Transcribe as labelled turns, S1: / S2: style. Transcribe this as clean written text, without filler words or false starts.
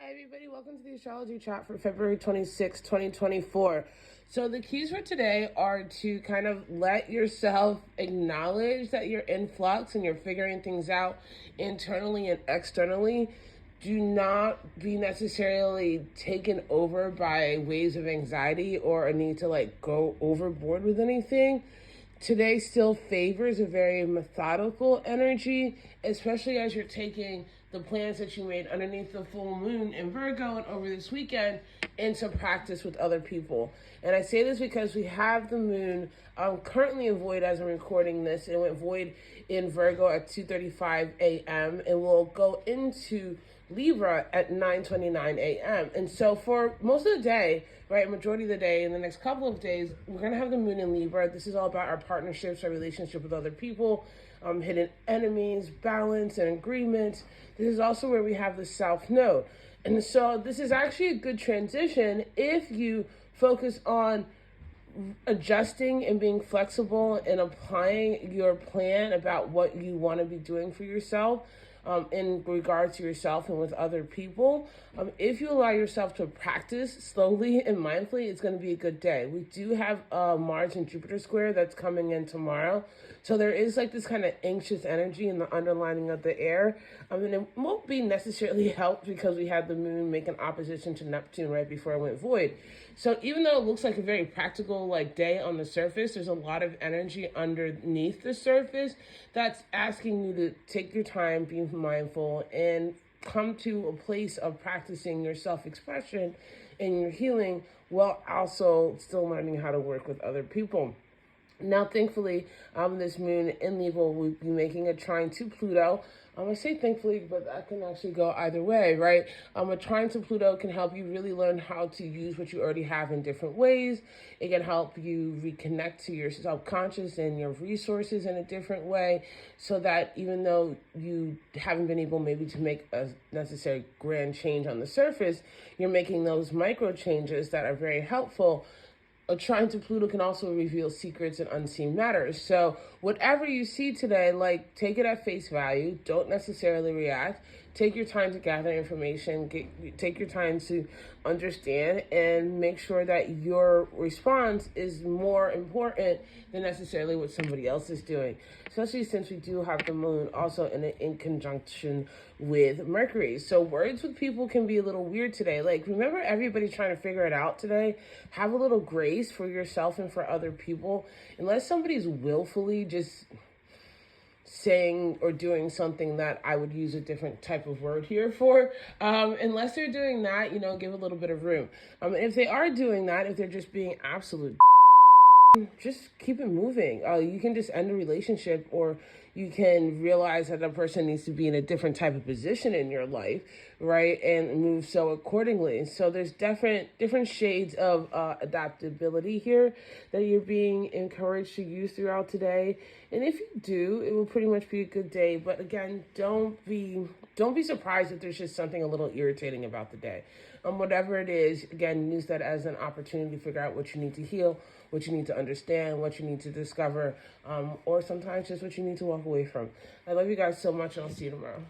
S1: Hi everybody, welcome to the astrology chat for February 26, 2024. So the keys for today are to kind of let yourself acknowledge that you're in flux and you're figuring things out internally and externally. Do not be necessarily taken over by waves of anxiety or a need to go overboard with anything. Today still favors a very methodical energy, especially as you're taking the plans that you made underneath the full moon in Virgo and over this weekend into practice with other people. And I say this because we have the moon currently in void as I'm recording this. It went void in Virgo at 2:35 a.m. and will go into Libra at 9:29 a.m. And so for most of the day, right, majority of the day, in the next couple of days, we're going to have the moon in Libra. This is all about our partnerships, our relationship with other people, hidden enemies, balance, and agreement. This is also where we have the South Node. And so this is actually a good transition if you focus on adjusting and being flexible and applying your plan about what you want to be doing for yourself in regards to yourself and with other people. If you allow yourself to practice slowly and mindfully, it's going to be a good day. We do have Mars and Jupiter square that's coming in tomorrow. So there is this kind of anxious energy in the underlining of the air. And it won't be necessarily helped because we had the moon make an opposition to Neptune right before it went void. So even though it looks like a very practical day on the surface, there's a lot of energy underneath the surface that's asking you to take your time, be mindful, and come to a place of practicing your self-expression and your healing while also still learning how to work with other people. Now, thankfully, this moon in Libra will be making a trine to Pluto. I say thankfully, but that can actually go either way, right? A trine to Pluto can help you really learn how to use what you already have in different ways. It can help you reconnect to your subconscious and your resources in a different way so that even though you haven't been able maybe to make a necessary grand change on the surface, you're making those micro changes that are very helpful. A trine to Pluto can also reveal secrets and unseen matters. So whatever you see today, take it at face value. Don't necessarily react. Take your time to gather information. Take your time to understand and make sure that your response is more important than necessarily what somebody else is doing. Especially since we do have the moon also in conjunction with Mercury. So words with people can be a little weird today. Remember everybody trying to figure it out today? Have a little grace for yourself and for other people. Unless somebody's willfully just saying or doing something that I would use a different type of word here for. Unless they're doing that, give a little bit of room. If they are doing that, if they're just being absolute, just keep it moving. You can just end a relationship, or you can realize that a person needs to be in a different type of position in your life, right? And move so accordingly. So there's different shades of adaptability here that you're being encouraged to use throughout today. And if you do, it will pretty much be a good day. But again, don't be surprised if there's just something a little irritating about the day. Whatever it is, again, use that as an opportunity to figure out what you need to heal, what you need to understand, what you need to discover, or sometimes just what you need to walk away from. I love you guys so much, and I'll see you tomorrow.